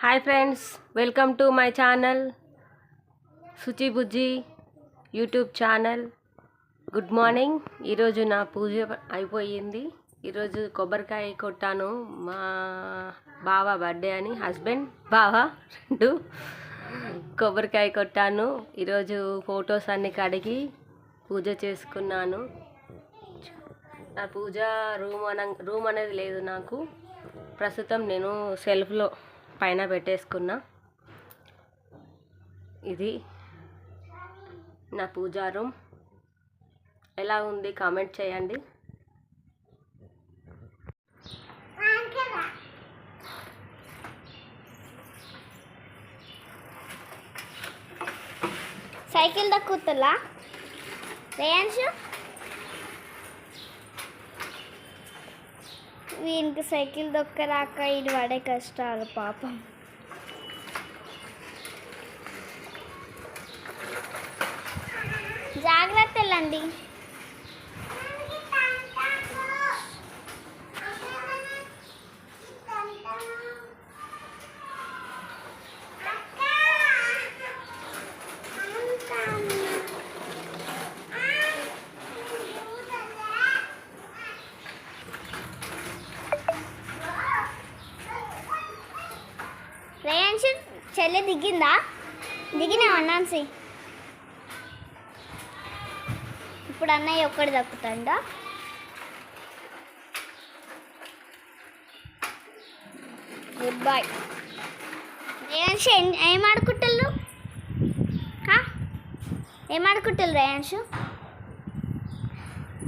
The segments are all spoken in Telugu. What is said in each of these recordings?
Hi friends, welcome to my channel శుచి బుజ్జి యూట్యూబ్ ఛానల్. Good morning. ఈరోజు నా పూజ అయిపోయింది. ఈరోజు కొబ్బరికాయ కొట్టాను. మా బావ బర్త్డే అని, హస్బెండ్ బావ రెండు కొబ్బరికాయ కొట్టాను. ఈరోజు ఫొటోస్ అన్ని కడిగి పూజ చేసుకున్నాను. నా పూజ రూమ్ అనేది లేదు నాకు. ప్రస్తుతం నేను సెల్ఫ్లో పైన పెట్టేసుకున్నా. ఇది నా పూజా రూమ్. ఎలా ఉంది కామెంట్ చేయండి. సైకిల్ దక్కుతలా రేయాన్షు? వీనికి సైకిల్ దొక్కరాక ఇది పడే కష్టాలు పాపం. జాగ్రత్త వెళ్ళండి. రేయాన్షు చెల్లి దిగిందా? దిగినా అన్నాన్సి. ఇప్పుడు అన్నయ్య ఒక్కడి దక్కుతాడా? Good bye. రేయాన్షు ఏం ఆడుకుంటారు? ఏం ఆడుకుంటారు రేయాన్షు?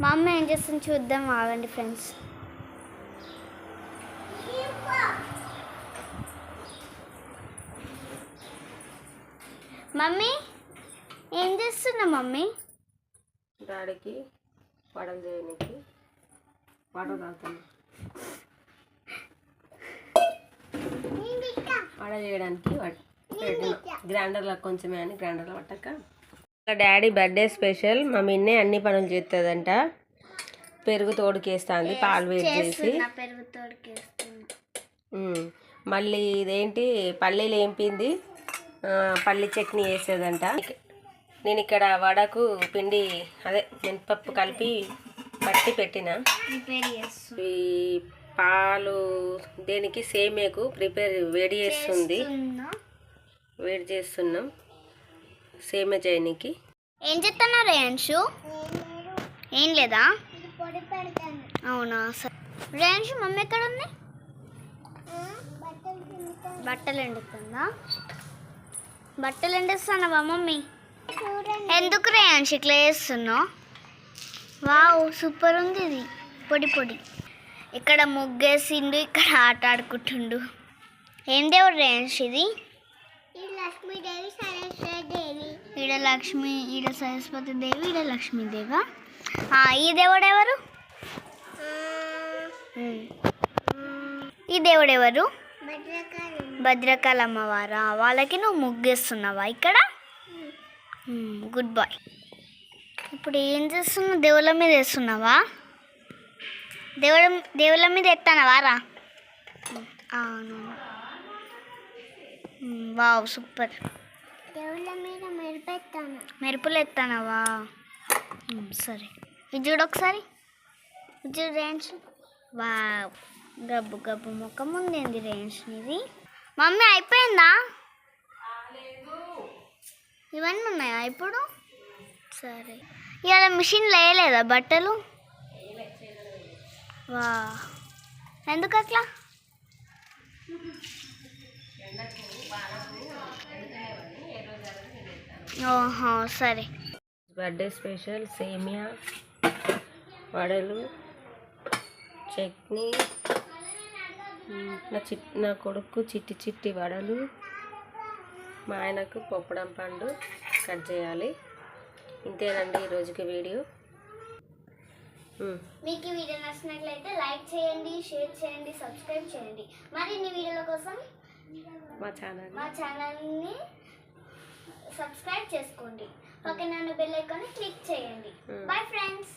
మా అమ్మ ఏం చేస్తుంది చూద్దాం, ఆగండి ఫ్రెండ్స్. మమ్మీ ఏం చేస్తున్నా మమ్మీ? డాడీకి వడలు చేయడానికి వాటర్ తాగుతాను. వడ చేయడానికి గ్రైండర్లో కొంచెమే అని గ్రైండర్లో పట్టక. Daddy birthday special. మా మిన్నే అన్ని పనులు చేస్తుందంట. పెరుగు తోడుకేస్తుంది, పాలు వేడి చేసి. మళ్ళీ ఇదేంటి పల్లీలు ఏంపింది, పల్లి చట్నీ వేసేదంట. నేను ఇక్కడ వడకు పిండి అదే మినపప్పు కలిపి పట్టి పెట్టిన. ఈ పాలు దేనికి సేమేకు వేడి చేస్తున్నాం సేమే చేయనికి. ఏం చెప్తున్నారు రేయాన్షు? ఏం లేదా? అవునా సరే. రేయాన్షు మమ్మీ ఎక్కడ ఉంది? బట్టలు ఎండుతుందా? బట్టలు ఎండేస్తున్నావా మమ్మీ? ఎందుకు రేయాన్షు ఇట్లా వేస్తున్నావు? వావ్ సూపర్ ఉంది ఇది. పొడి పొడి. ఇక్కడ ముగ్గేసిండు, ఇక్కడ ఆట ఆడుకుంటుండు. ఏం దేవుడు రేయాన్షు ఇది? లక్ష్మీదేవి, సరస్వతీదేవి. ఈడ లక్ష్మి, ఈడ సరస్వతి దేవి, ఈడ లక్ష్మీదేవా? ఈ దేవుడు ఎవరు? ఈ దేవుడు ఎవరు? భద్రకాళి అమ్మవారా? వాళ్ళకి నువ్వు ముగ్గేస్తున్నావా ఇక్కడ? Good boy. ఇప్పుడు ఏం చేస్తున్నావు? దేవుళ్ళ మీద వేస్తున్నావా? దేవుళ్ళ మీద ఎత్తానవా రా? అవును. Wow super. దేవుళ్ళ మీద మెరుపులు ఎత్తానవా? సరే. ఇది చూడు ఒకసారి. ఇది చూడు రేయాన్షు. వావ్ గబ్బు గబ్బు ముఖం ఉందేంది రేయాన్షు ఇది? మమ్మీ అయిపోయిందా? ఇవన్నీ ఉన్నాయా ఇప్పుడు? సరే. ఇవాళ మిషన్ వేయలేదా బట్టలు? వా ఎందుకు అట్లా? ఓహో సరే. బర్త్డే స్పెషల్ సేమియా, వడలు, చట్నీ. నా కొడుకు చిట్టి వడలు, మా ఆయనకు పొప్పడం పండు కట్ చేయాలి. ఇంతేనండి ఈరోజుకి వీడియో. మీకు ఈ వీడియో నచ్చినట్లయితే లైక్ చేయండి, షేర్ చేయండి, సబ్స్క్రైబ్ చేయండి. మరిన్ని వీడియోల కోసం మా ఛానల్ని సబ్స్క్రైబ్ చేసుకోండి. పక్కన ఉన్న బెల్ ఐకాన్ని క్లిక్ చేయండి. Bye friends.